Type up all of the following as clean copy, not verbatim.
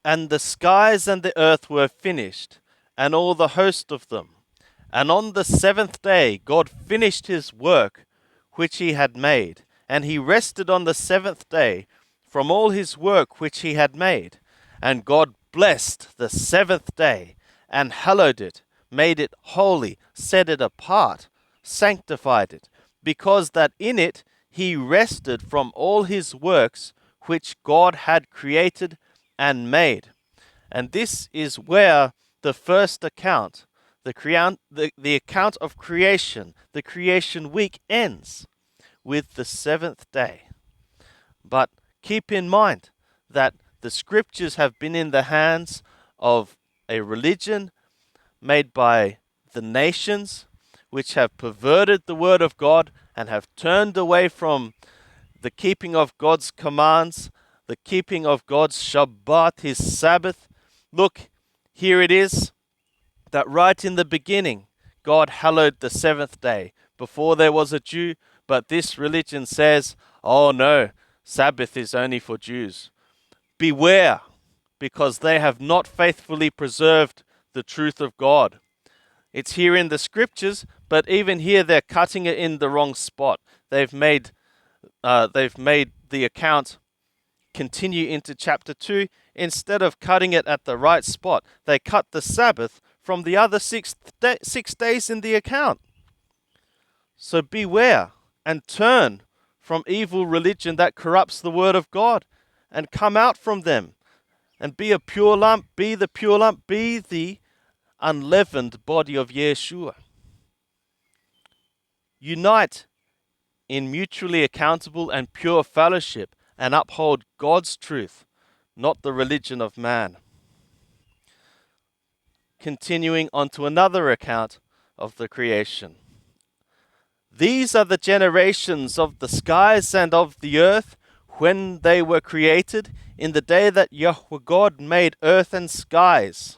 And the skies and the earth were finished, and all the host of them. And on the seventh day God finished his work which he had made, and he rested on the seventh day from all his work which he had made. And God blessed the seventh day, and hallowed it, made it holy, set it apart, sanctified it, because that in it he rested from all his works which God had created and made. And this is where the first account, the account of creation, the creation week ends, with the seventh day. But keep in mind that the scriptures have been in the hands of a religion made by the nations, which have perverted the word of God and have turned away from the keeping of God's commands, the keeping of God's Shabbat, his Sabbath. Look, here it is, that right in the beginning, God hallowed the seventh day before there was a Jew, but this religion says, oh no, Sabbath is only for Jews. Beware, because they have not faithfully preserved the truth of God. It's here in the scriptures, but even here they're cutting it in the wrong spot. They've made the account continue into chapter 2 instead of cutting it at the right spot. They cut the Sabbath from the other 6 days in the account. So beware and turn from evil religion that corrupts the word of God, and come out from them and be a pure lump, be the pure lump, be the unleavened body of Yeshua. Unite in mutually accountable and pure fellowship and uphold God's truth, not the religion of man. Continuing on to another account of the creation. These are the generations of the skies and of the earth when they were created, in the day that Yahweh God made earth and skies.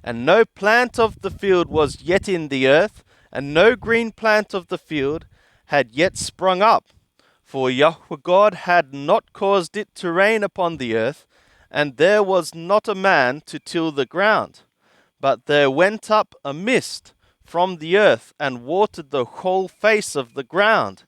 And no plant of the field was yet in the earth, and no green plant of the field had yet sprung up, for Yahweh God had not caused it to rain upon the earth, and there was not a man to till the ground. But there went up a mist from the earth, and watered the whole face of the ground.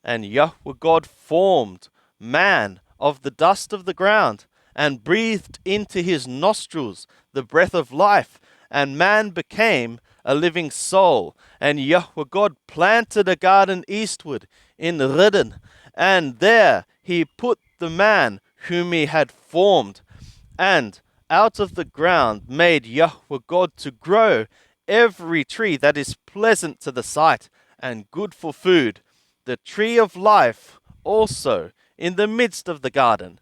And Yahweh God formed man of the dust of the ground, and breathed into his nostrils the breath of life, and man became a living soul. And Yahweh God planted a garden eastward in Eden, and there he put the man whom he had formed. And out of the ground made Yahweh God to grow every tree that is pleasant to the sight and good for food, the tree of life also in the midst of the garden,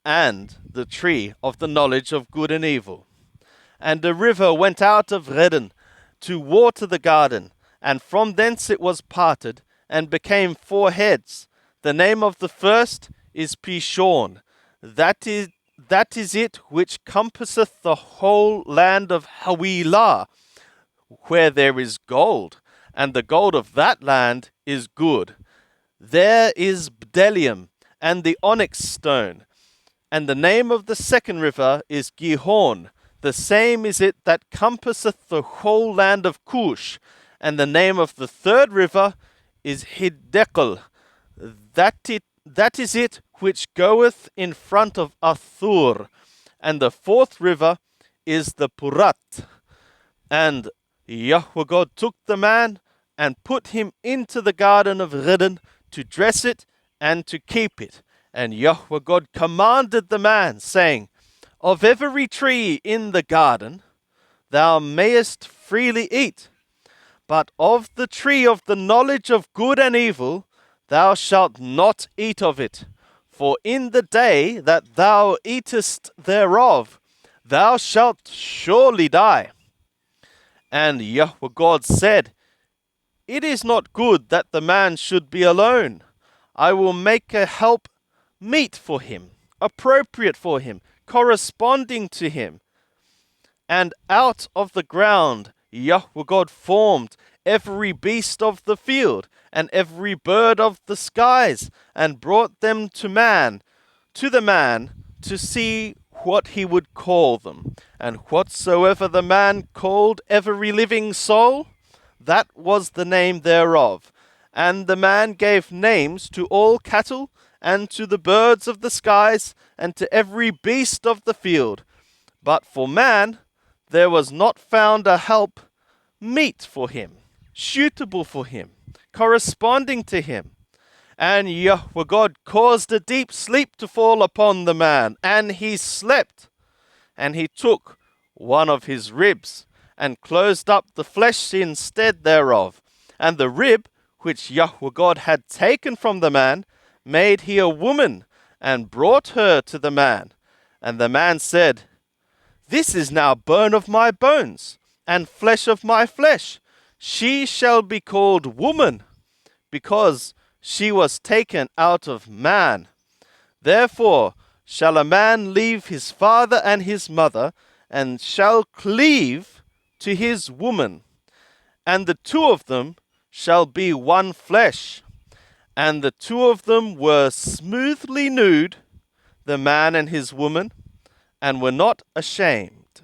and the tree of the knowledge of good and evil. And a river went out of Eden to water the garden, and from thence it was parted, and became 4 heads. The name of the first is Pishon. That is it which compasseth the whole land of Hawilah, where there is gold, and the gold of that land is good. There is bdellium, and the onyx stone. And the name of the second river is Gihon. The same is it that compasseth the whole land of Cush. And the name of the third river is Hiddekel. That is it which goeth in front of Athur. And the fourth river is the Purat. And Yahweh God took the man and put him into the garden of Eden to dress it and to keep it. And Yahweh God commanded the man, saying, of every tree in the garden thou mayest freely eat, but of the tree of the knowledge of good and evil thou shalt not eat of it. For in the day that thou eatest thereof, thou shalt surely die. And Yahweh God said, it is not good that the man should be alone. I will make a help meet for him, appropriate for him, corresponding to him. And out of the ground Yahweh God formed every beast of the field, and every bird of the skies, and brought them to the man, to see what he would call them. And whatsoever the man called every living soul, that was the name thereof. And the man gave names to all cattle, and to the birds of the skies, and to every beast of the field. But for man there was not found a help meet for him, suitable for him, corresponding to him. And Yahweh God caused a deep sleep to fall upon the man, and he slept. And he took one of his ribs, and closed up the flesh instead thereof. And the rib which Yahweh God had taken from the man made he a woman, and brought her to the man. And the man said, This is now bone of my bones, and flesh of my flesh. She shall be called woman, because she was taken out of man. Therefore shall a man leave his father and his mother, and shall cleave to his woman, and the two of them shall be one flesh. And the two of them were smoothly nude, the man and his woman, and were not ashamed.